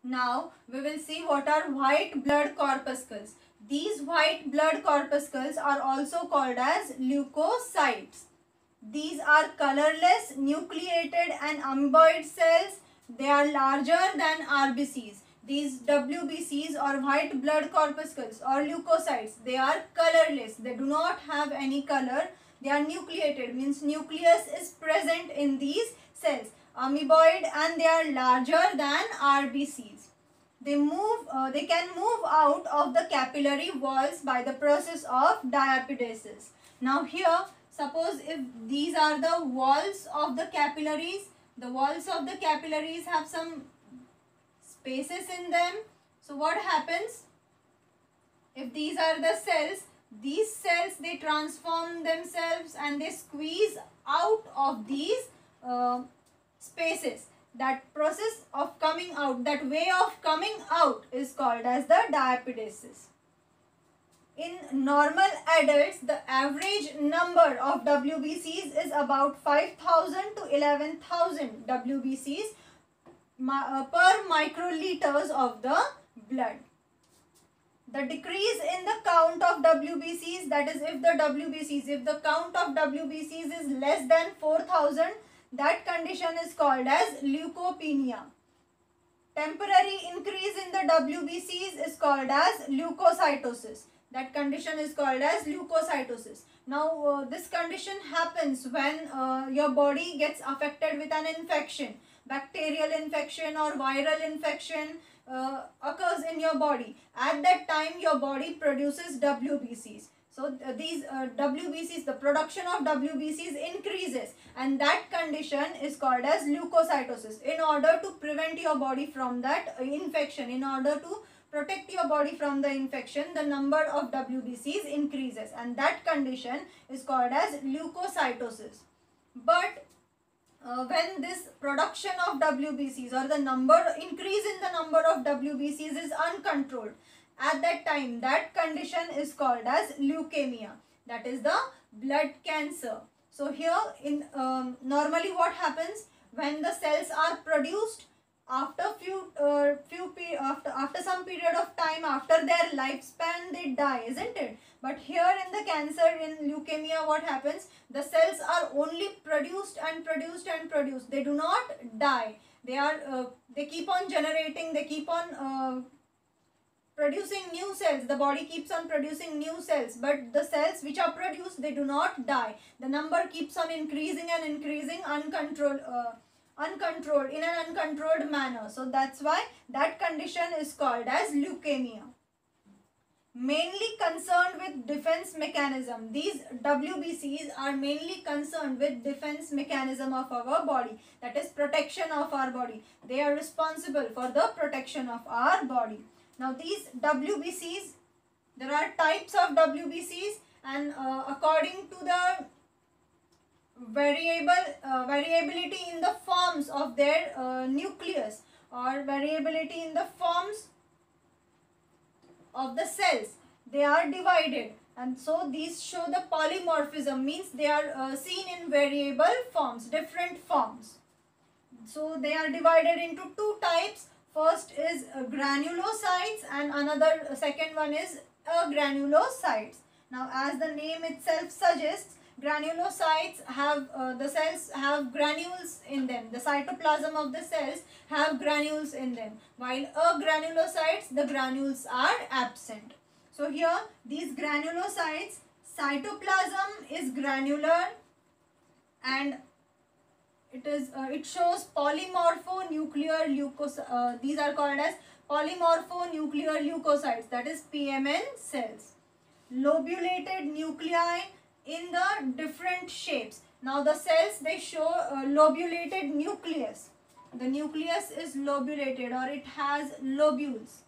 Now we will see what are white blood corpuscles. These white blood corpuscles are also called as leukocytes. These are colorless, nucleated and amoeboid cells. They are larger than RBCs. These WBCs or white blood corpuscles or leukocytes, they are colorless. They do not have any color. They are nucleated, means nucleus is present in these cells. Amoeboid, and they are larger than RBCs. They can move out of the capillary walls by the process of diapedesis. Now here, suppose if these are the walls of the capillaries, the walls of the capillaries have some spaces in them. So what happens? If these are the cells, these cells, they transform themselves and they squeeze out of these spaces. That process of coming out, that way of coming out is called as the diapedesis. In normal adults, the average number of WBCs is about 5,000 to 11,000 WBCs per microliters of the blood. The decrease in the count of WBCs, that is if the count of WBCs is less than 4,000, that condition is called as leukopenia. Temporary increase in the WBCs is called as leukocytosis. That condition is called as leukocytosis. Now this condition happens when your body gets affected with an infection. Bacterial infection or viral infection occurs in your body. At that time your body produces WBCs. So these WBCs, the production of WBCs increases, and that condition is called as leukocytosis. In order to prevent your body from that infection, in order to protect your body from the infection, the number of WBCs increases, and that condition is called as leukocytosis. But when this production of WBCs or the increase in the number of WBCs is uncontrolled, at that time that condition is called as leukemia, that is the blood cancer. So here in normally what happens when the cells are produced after after some period of time, after their lifespan, they die, isn't it? But here in the cancer, in leukemia, what happens? The cells are only produced and produced and produced. They do not die. They keep on generating. They keep on producing new cells. The body keeps on producing new cells, but the cells which are produced, they do not die. The number keeps on increasing and increasing uncontrolled in an uncontrolled manner. So that's why that condition is called as leukemia. Mainly concerned with defense mechanism. These WBCs are mainly concerned with defense mechanism of our body, that is protection of our body. They are responsible for the protection of our body. Now these WBCs, there are types of WBCs, and according to the variability in the forms of their nucleus or variability in the forms of the cells, they are divided, and so these show the polymorphism, means they are seen in variable forms, different forms. So they are divided into two types. First is granulocytes and second one is agranulocytes. Now as the name itself suggests, granulocytes have the cells have granules in them. The cytoplasm of the cells have granules in them, while agranulocytes, the granules are absent. So here these granulocytes, cytoplasm is granular and it shows polymorphonuclear leukocytes. These are called as polymorphonuclear leukocytes, that is PMN cells. Lobulated nuclei in the different shapes. Now the cells, they show lobulated nucleus. The nucleus is lobulated or it has lobules.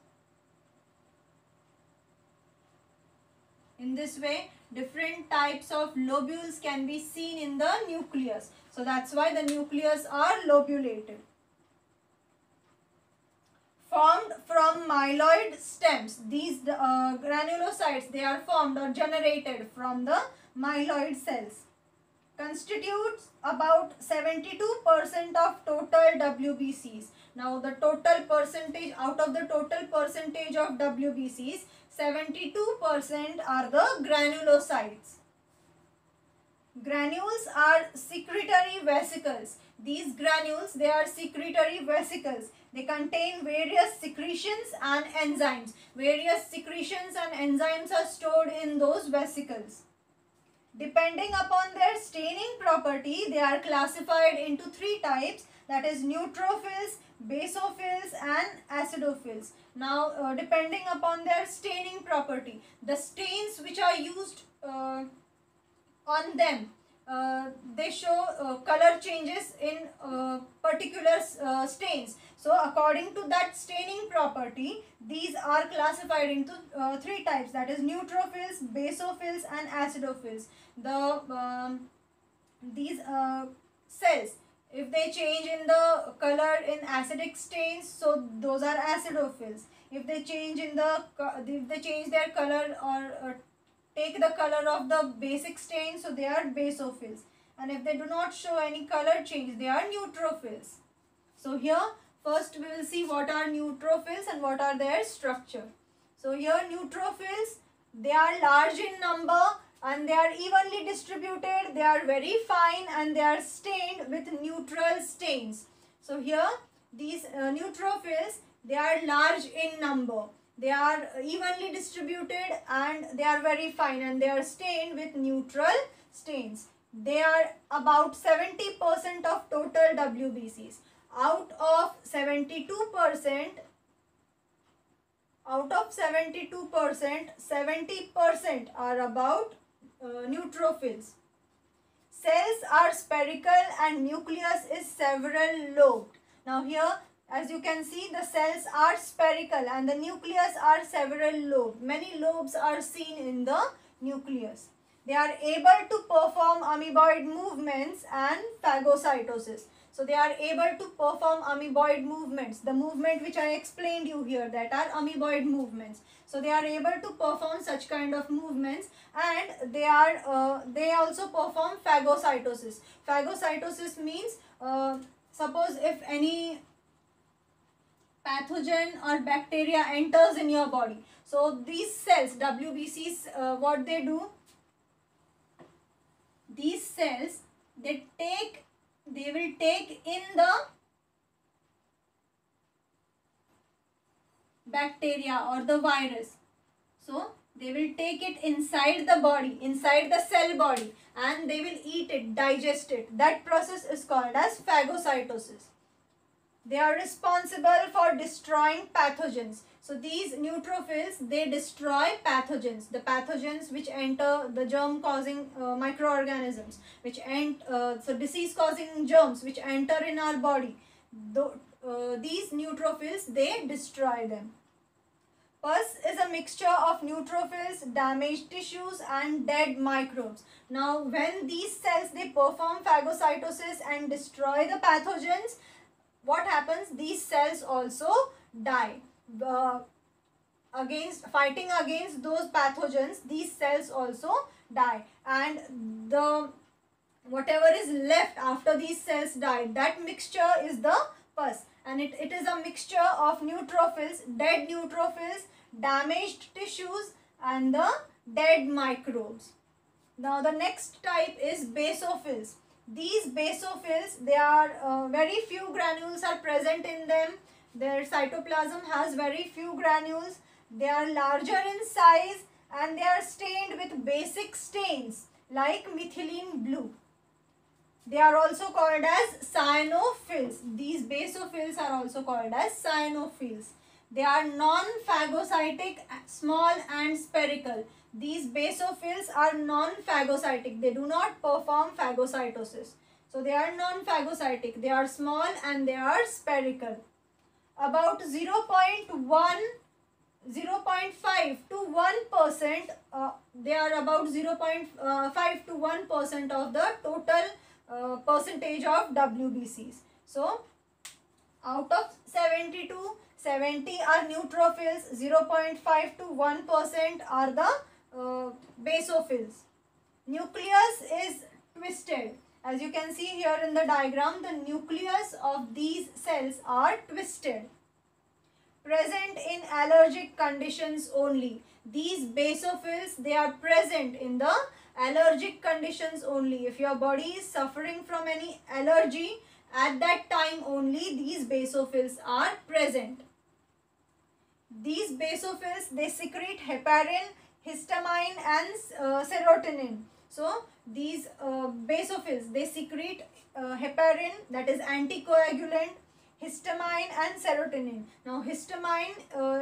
In this way, different types of lobules can be seen in the nucleus. So that's why the nucleus are lobulated. Formed from myeloid stems. These granulocytes, they are formed or generated from the myeloid cells. constitutes about 72% of total WBCs. Now the total percentage, out of the total percentage of WBCs, 72% are the granulocytes. Granules are secretory vesicles. These granules, they are secretory vesicles. They contain various secretions and enzymes. Various secretions and enzymes are stored in those vesicles. Depending upon their staining property, they are classified into three types, that is neutrophils, basophils and acidophils. Now, depending upon their staining property, the stains which are used on them, they show color changes in particular stains. So according to that staining property, these are classified into three types, that is neutrophils, basophils and acidophils. These cells, if they change in the color in acidic stains, so those are acidophils. If they change in their color or take the color of the basic stain, so they are basophils. And if they do not show any color change, they are neutrophils. So here first we will see what are neutrophils and what are their structure. So here neutrophils, they are large in number and they are evenly distributed, they are very fine and they are stained with neutral stains. So here these neutrophils, they are large in number. They are evenly distributed and they are very fine and they are stained with neutral stains. They are about 70% of total WBCs. Out of 72%, 70% are about neutrophils. Cells are spherical and nucleus is several lobed. Now here, as you can see, the cells are spherical and the nucleus are several lobed. Many lobes are seen in the nucleus. They are able to perform amoeboid movements and phagocytosis. So they are able to perform amoeboid movements. The movement which I explained you here, that are amoeboid movements. So they are able to perform such kind of movements and they also perform phagocytosis. Phagocytosis means suppose if any pathogen or bacteria enters in your body. So these cells, WBCs, what they do? These cells, they will take in the bacteria or the virus. So they will take it inside the body, inside the cell body, and they will eat it, digest it. That process is called as phagocytosis. They are responsible for destroying pathogens. So these neutrophils, they destroy pathogens. The pathogens which enter, the germ-causing microorganisms, so disease-causing germs which enter in our body. These neutrophils, they destroy them. Pus is a mixture of neutrophils, damaged tissues and dead microbes. Now when these cells, they perform phagocytosis and destroy the pathogens, what happens? These cells also die. Fighting against those pathogens, these cells also die, and whatever is left after these cells die, that mixture is the pus, and it is a mixture of neutrophils, dead neutrophils, damaged tissues and the dead microbes. Now the next type is basophils. These basophils, they are very few granules are present in them. Their cytoplasm has very few granules. They are larger in size and they are stained with basic stains like methylene blue. They are also called as cyanophils. These basophils are also called as cyanophils. They are non-phagocytic, small and spherical. These basophils are non-phagocytic. They do not perform phagocytosis. So they are non-phagocytic. They are small and they are spherical. About 0.5 to 1%, they are about 0.5 to 1% of the total percentage of WBCs. So out of 70 are neutrophils, 0.5 to 1% are the basophils. Nucleus is twisted. As you can see here in the diagram, the nucleus of these cells are twisted. Present in allergic conditions only. These basophils, they are present in the allergic conditions only. If your body is suffering from any allergy, at that time only these basophils are present. These basophils, they secrete heparin, histamine and serotonin. So these basophils, they secrete heparin, that is anticoagulant, histamine and serotonin. Now histamine,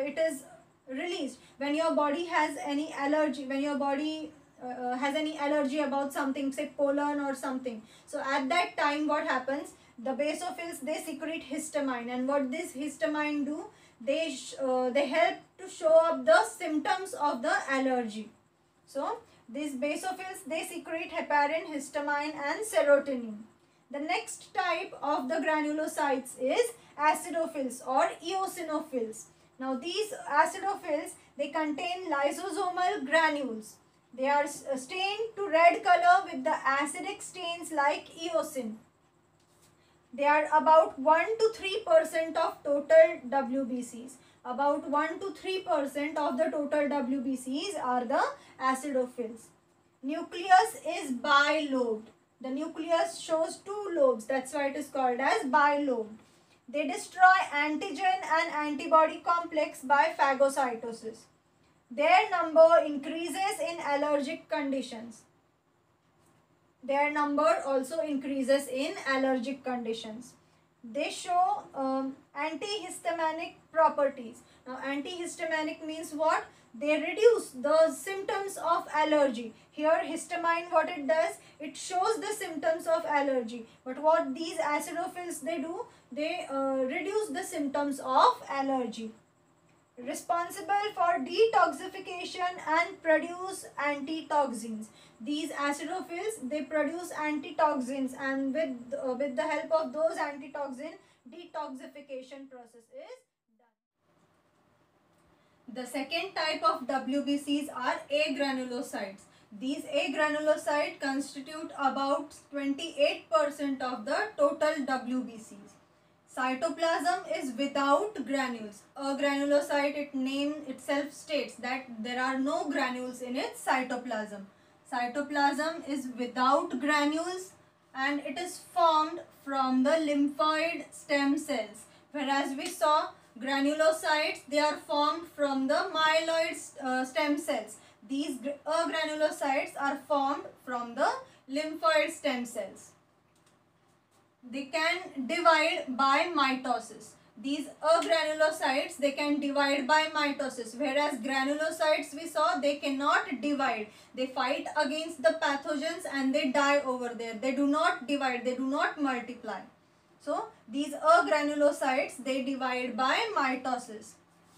it is released when your body has any allergy, when your body has any allergy about something, say pollen or something. So at that time what happens, the basophils, they secrete histamine, and what this histamine do, they help to show up the symptoms of the allergy. So these basophils, they secrete heparin, histamine and serotonin. The next type of the granulocytes is acidophils or eosinophils. Now these acidophils, they contain lysosomal granules. They are stained to red color with the acidic stains like eosin. They are about 1 to 3% of total WBCs. About 1 to 3% of the total WBCs are the acidophils. Nucleus is bilobed. The nucleus shows 2 lobes. That's why it is called as bilobed. They destroy antigen and antibody complex by phagocytosis. Their number increases in allergic conditions. Their number also increases in allergic conditions. They show antihistaminic properties. Now antihistaminic means what? They reduce the symptoms of allergy. Here histamine, what it does, it shows the symptoms of allergy. But what these acidophils, they do, they reduce the symptoms of allergy. Responsible for detoxification and produce antitoxins. These acidophils, they produce antitoxins, and with the help of those antitoxin, detoxification process is done. The second type of WBCs are agranulocytes. These agranulocytes constitute about 28% of the total WBCs. Cytoplasm is without granules. A granulocyte, its name itself states that there are no granules in its cytoplasm. Cytoplasm is without granules and it is formed from the lymphoid stem cells. Whereas we saw granulocytes, they are formed from the myeloid stem cells. These agranulocytes are formed from the lymphoid stem cells. They can divide by mitosis. These agranulocytes, they can divide by mitosis, whereas granulocytes, we saw, they cannot divide. They fight against the pathogens and they die over there. They do not divide, they do not multiply. So these agranulocytes, they divide by mitosis.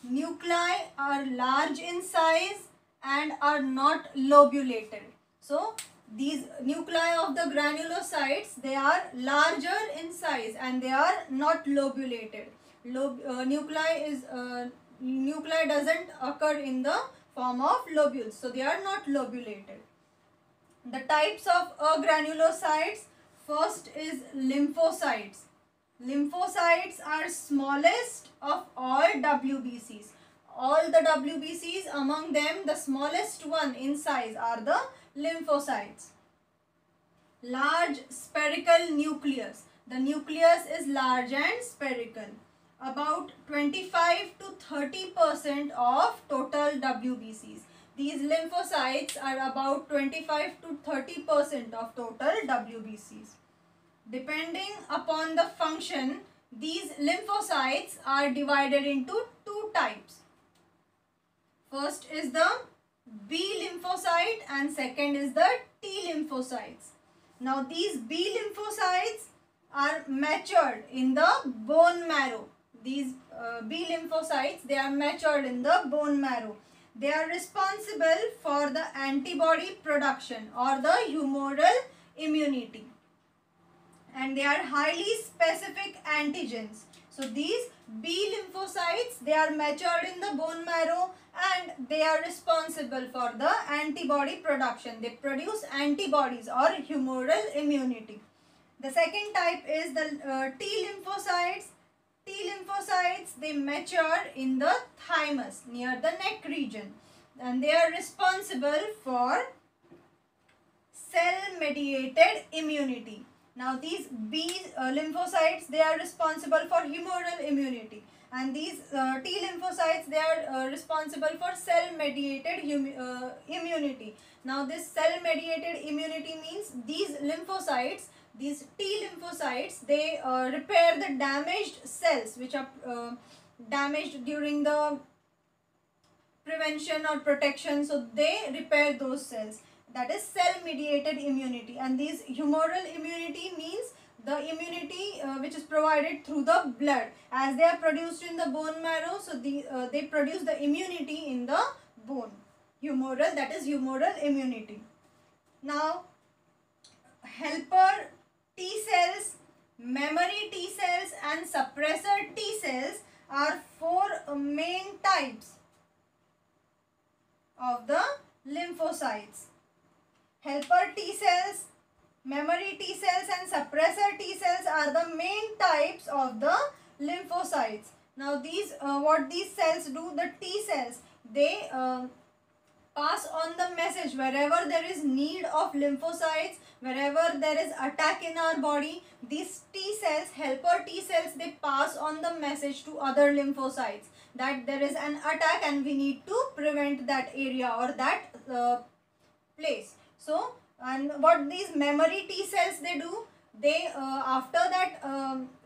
Nuclei are large in size and are not lobulated. So these nuclei of the granulocytes, they are larger in size and they are not lobulated. Nuclei doesn't occur in the form of lobules, so they are not lobulated. The types of agranulocytes, first is lymphocytes. Lymphocytes are smallest of all WBCs. All the WBCs, among them the smallest one in size are the lymphocytes. Large spherical nucleus. The nucleus is large and spherical. About 25 to 30% of total WBCs. These lymphocytes are about 25 to 30% of total WBCs. Depending upon the function, these lymphocytes are divided into 2 types. First is the B lymphocyte and second is the T lymphocytes. Now these B lymphocytes are matured in the bone marrow. These B lymphocytes, they are matured in the bone marrow. They are responsible for the antibody production or the humoral immunity. And they are highly specific antigens. So these B lymphocytes, they are matured in the bone marrow and they are responsible for the antibody production. They produce antibodies or humoral immunity. The second type is the T lymphocytes. T lymphocytes, they mature in the thymus near the neck region and they are responsible for cell mediated immunity. Now these B lymphocytes, they are responsible for humoral immunity and these T lymphocytes, they are responsible for cell mediated immunity. Now this cell mediated immunity means these lymphocytes, these T lymphocytes, they repair the damaged cells which are damaged during the prevention or protection. So they repair those cells. That is cell mediated immunity. And these humoral immunity means the immunity which is provided through the blood. As they are produced in the bone marrow, so they produce the immunity in the bone. Humoral, that is humoral immunity. Now helper T cells, memory T cells and suppressor T cells are four main types of the lymphocytes. Helper T cells, memory T cells and suppressor T cells are the main types of the lymphocytes. Now these what these cells do, the T cells, they pass on the message wherever there is need of lymphocytes, wherever there is attack in our body. These T cells, helper T cells, they pass on the message to other lymphocytes that there is an attack and we need to prevent that area or that place. So, and what these memory T cells they do, they after that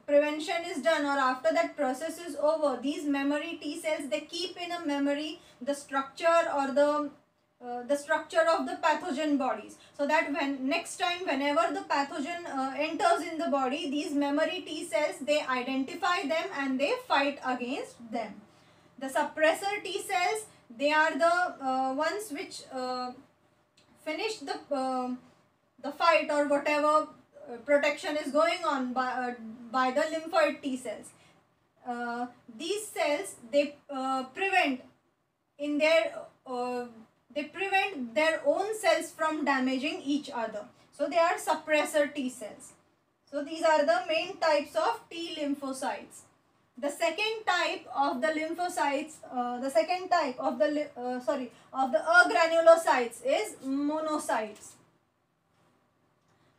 prevention is done or after that process is over, these memory T cells, they keep in a memory the structure or the structure of the pathogen bodies, so that when next time whenever the pathogen enters in the body, these memory T cells, they identify them and they fight against them. The suppressor T cells, they are the ones which finish the fight or whatever protection is going on by the lymphoid T cells. These cells, they prevent in their they prevent their own cells from damaging each other. So they are suppressor T cells. So these are the main types of T lymphocytes. The second type of the lymphocytes, the second type of the agranulocytes is monocytes.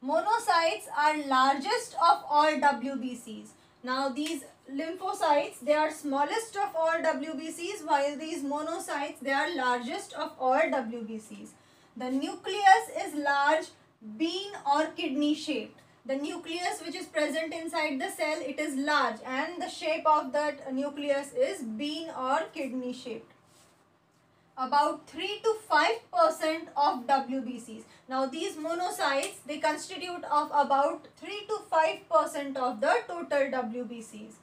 Monocytes are largest of all WBCs. Now these lymphocytes, they are smallest of all WBCs, while these monocytes, they are largest of all WBCs. The nucleus is large, bean or kidney shaped. The nucleus which is present inside the cell, it is large and the shape of that nucleus is bean or kidney shaped. About 3 to 5% of WBCs. Now these monocytes, they constitute of about 3 to 5% of the total WBCs.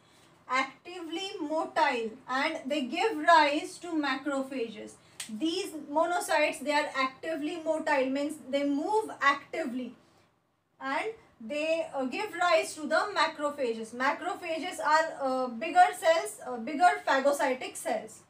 Actively motile and they give rise to macrophages. These monocytes, they are actively motile, means they move actively and they give rise to the macrophages. Macrophages are bigger cells, bigger phagocytic cells.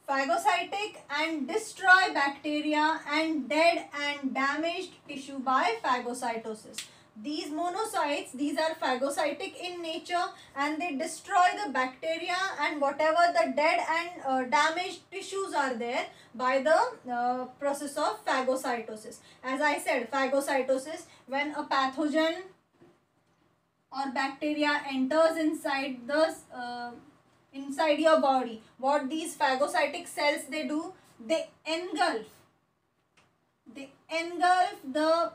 Phagocytic and destroy bacteria and dead and damaged tissue by phagocytosis. These monocytes, these are phagocytic in nature and they destroy the bacteria and whatever the dead and damaged tissues are there by the process of phagocytosis. As I said, phagocytosis, when a pathogen or bacteria enters inside the inside your body, what these phagocytic cells they do, they engulf the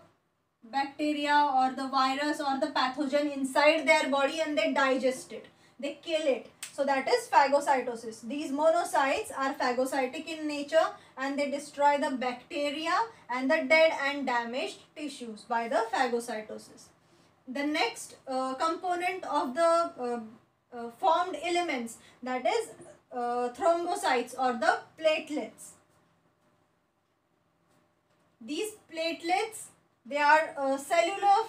bacteria or the virus or the pathogen inside their body and they digest it, they kill it. So that is phagocytosis. These monocytes are phagocytic in nature and they destroy the bacteria and the dead and damaged tissues by the phagocytosis. The next component of the formed elements, that is thrombocytes or the platelets. These platelets, they are cellular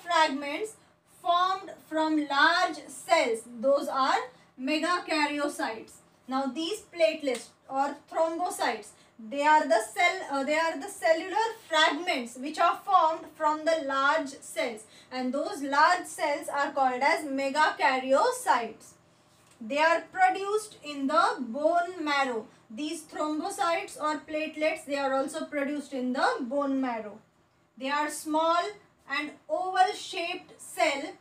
fragments formed from large cells. Those are megakaryocytes. Now these platelets or thrombocytes, they are the cellular fragments which are formed from the large cells, and those large cells are called as megakaryocytes. They are produced in the bone marrow. These thrombocytes or platelets, they are also produced in the bone marrow. They are small and oval shaped cell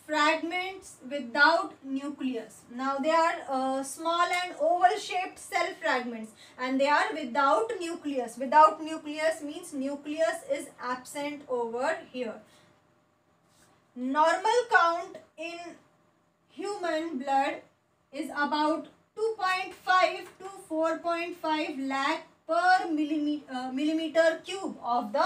fragments without nucleus. Now they are small and oval shaped cell fragments, and they are without nucleus. Without nucleus means nucleus is absent over here. Normal count in human blood is about 2.5 to 4.5 lakh per millimeter cube of the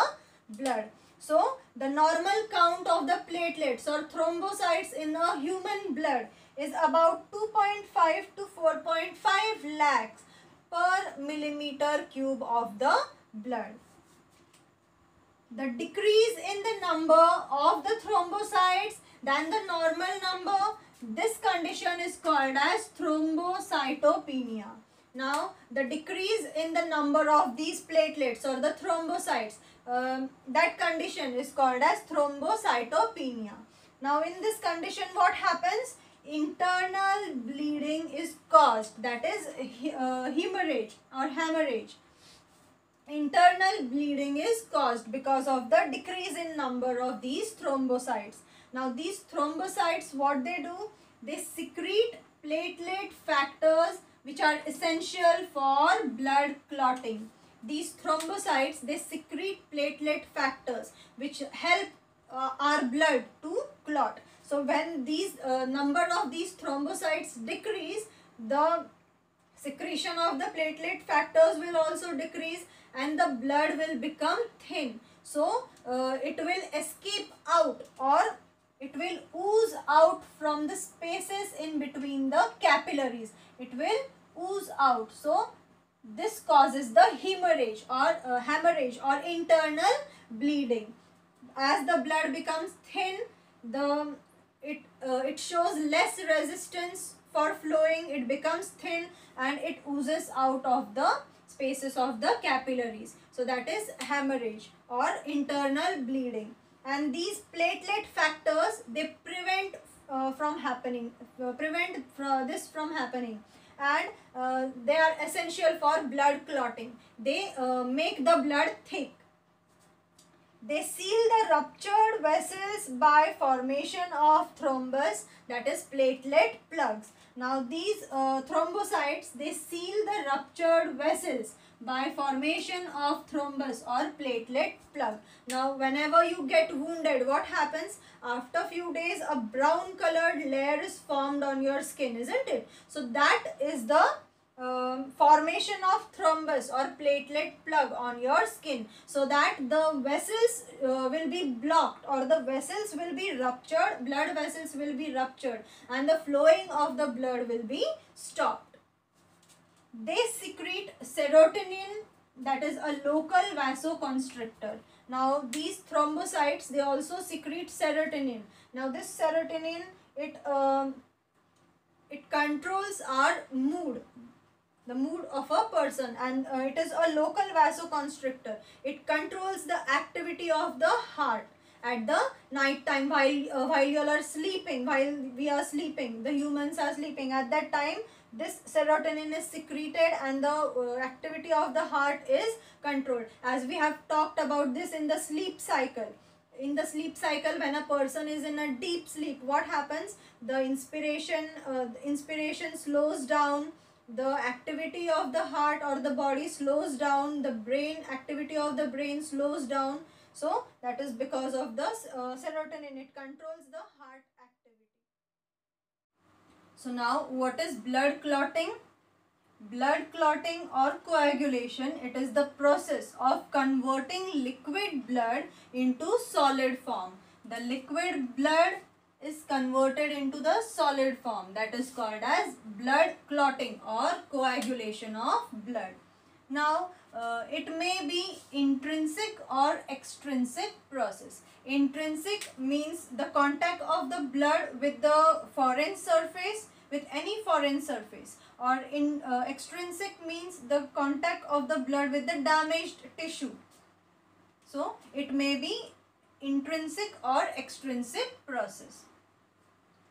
blood. So the normal count of the platelets or thrombocytes in a human blood is about 2.5 to 4.5 lakhs per millimeter cube of the blood. The decrease in the number of the thrombocytes than the normal number, this condition is called as thrombocytopenia. Now, the decrease in the number of these platelets or the thrombocytes, that condition is called as thrombocytopenia. Now, in this condition, what happens? Internal bleeding is caused, that is hemorrhage or hemorrhage. Internal bleeding is caused because of the decrease in number of these thrombocytes. Now these thrombocytes, what they do? They secrete platelet factors which are essential for blood clotting. These thrombocytes, they secrete platelet factors which help our blood to clot. So when these number of these thrombocytes decrease, the secretion of the platelet factors will also decrease and the blood will become thin. So it will escape out, or it will ooze out from the spaces in between the capillaries. It will ooze out. So this causes the hemorrhage or internal bleeding. As the blood becomes thin, it shows less resistance for flowing. It becomes thin and it oozes out of the spaces of the capillaries. So that is hemorrhage or internal bleeding. And these platelet factors, they prevent this from happening, and they are essential for blood clotting. They make the blood thick. They seal the ruptured vessels by formation of thrombus, that is platelet plugs. Now these thrombocytes, they seal the ruptured vessels by formation of thrombus or platelet plug. Now whenever you get wounded, what happens? After few days, a brown colored layer is formed on your skin, isn't it? So that is the formation of thrombus or platelet plug on your skin, so that the vessels will be blocked, or the vessels will be ruptured, blood vessels will be ruptured, and the flowing of the blood will be stopped. They secrete serotonin, that is a local vasoconstrictor. Now these thrombocytes, they also secrete serotonin. Now this serotonin, it controls our mood, the mood of a person, and it is a local vasoconstrictor. It controls the activity of the heart at the night time, while you are sleeping, while we are sleeping, the humans are sleeping. At that time, this serotonin is secreted and the activity of the heart is controlled. As we have talked about this in the sleep cycle. In the sleep cycle, when a person is in a deep sleep, what happens? The inspiration slows down, the activity of the heart or the body slows down, the brain activity of the brain slows down. So that is because of the serotonin. It controls the heart activity. So now, what is blood clotting? Blood clotting or coagulation, it is the process of converting liquid blood into solid form. The liquid blood is converted into the solid form, that is called as blood clotting or coagulation of blood. Now, it may be intrinsic or extrinsic process. Intrinsic means the contact of the blood with the foreign surface, with any foreign surface, or in extrinsic means the contact of the blood with the damaged tissue. So, it may be intrinsic or extrinsic process.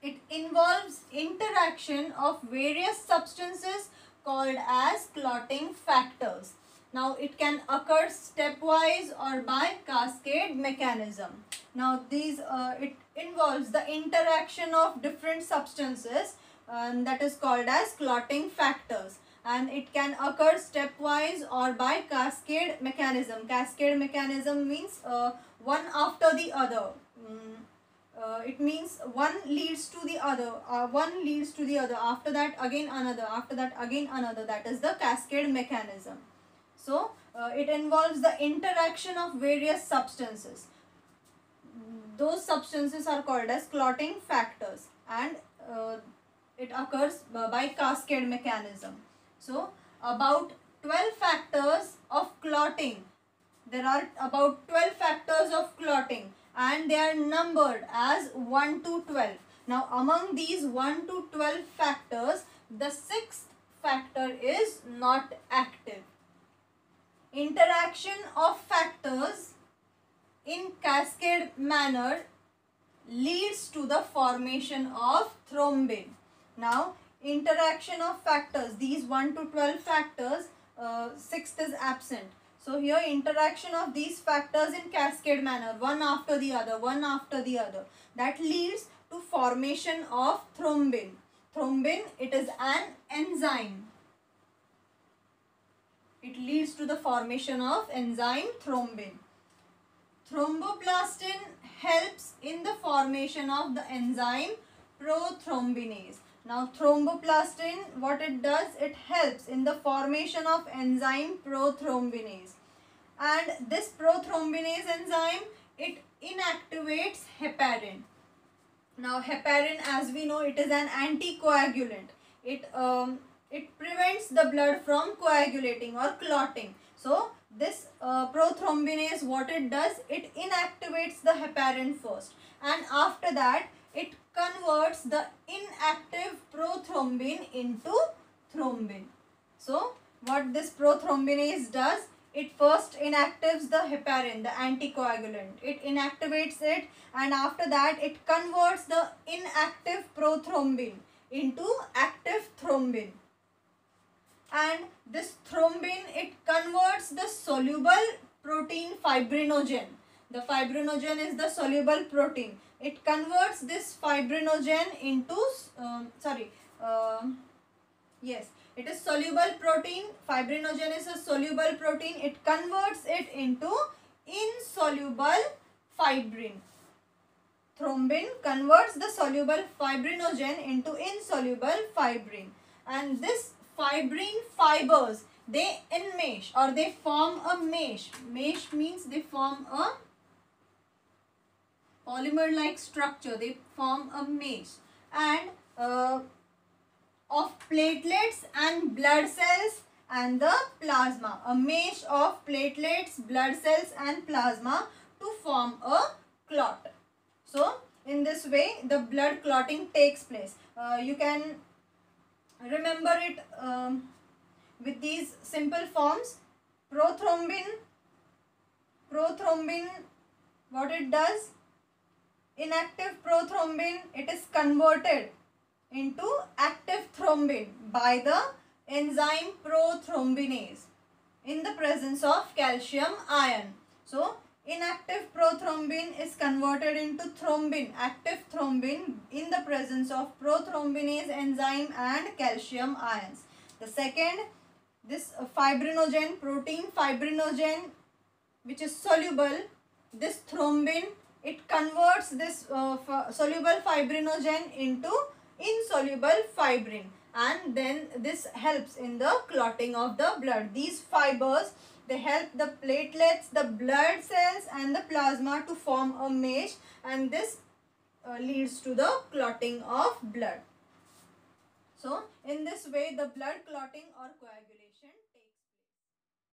It involves interaction of various substances called as clotting factors. Now, it can occur stepwise or by cascade mechanism. Now, it involves the interaction of different substances that is called as clotting factors, and it can occur stepwise or by cascade mechanism. Cascade mechanism means one after the other. It means one leads to the other, after that again another, after that again another. That is the cascade mechanism. So, it involves the interaction of various substances. Those substances are called as clotting factors, and it occurs by cascade mechanism. So, about 12 factors of clotting. There are about 12 factors of clotting, and they are numbered as 1 to 12. Now, among these 1 to 12 factors, the 6th factor is not active. Interaction of factors in cascade manner leads to the formation of thrombin. Now, interaction of factors, these 1 to 12 factors, 6th is absent. So, here interaction of these factors in cascade manner, one after the other, that leads to formation of thrombin. Thrombin, it is an enzyme. It leads to the formation of enzyme thrombin. Thromboplastin helps in the formation of the enzyme prothrombinase. Now, thromboplastin, what it does, it helps in the formation of enzyme prothrombinase. And this prothrombinase enzyme, it inactivates heparin. Now, heparin, as we know, it is an anticoagulant. It prevents the blood from coagulating or clotting. So, this prothrombinase, what it does, it inactivates the heparin first, and after that it converts the inactive prothrombin into thrombin. So, what this prothrombinase does, it first inactivates the heparin, the anticoagulant. It inactivates it, and after that it converts the inactive prothrombin into active thrombin. And this thrombin, it converts the soluble protein fibrinogen. The fibrinogen is the soluble protein. It converts this fibrinogen into, it is soluble protein. Fibrinogen is a soluble protein. It converts it into insoluble fibrin. Thrombin converts the soluble fibrinogen into insoluble fibrin. And this fibrin fibers, they enmesh or they form a mesh. Mesh means they form a polymer-like structure. They form a mesh, and of platelets and blood cells and the plasma. A mesh of platelets, blood cells and plasma to form a clot. So, in this way, the blood clotting takes place. You can remember it with these simple forms. Prothrombin, what it does, inactive prothrombin, it is converted into active thrombin by the enzyme prothrombinase in the presence of calcium ion. So, inactive prothrombin is converted into thrombin, active thrombin, in the presence of prothrombinase enzyme and calcium ions. The second, this fibrinogen, protein fibrinogen, which is soluble, this thrombin, it converts this soluble fibrinogen into insoluble fibrin, and then this helps in the clotting of the blood. These fibers, they help the platelets, the blood cells and the plasma to form a mesh, and this leads to the clotting of blood. So, in this way, the blood clotting or coagulation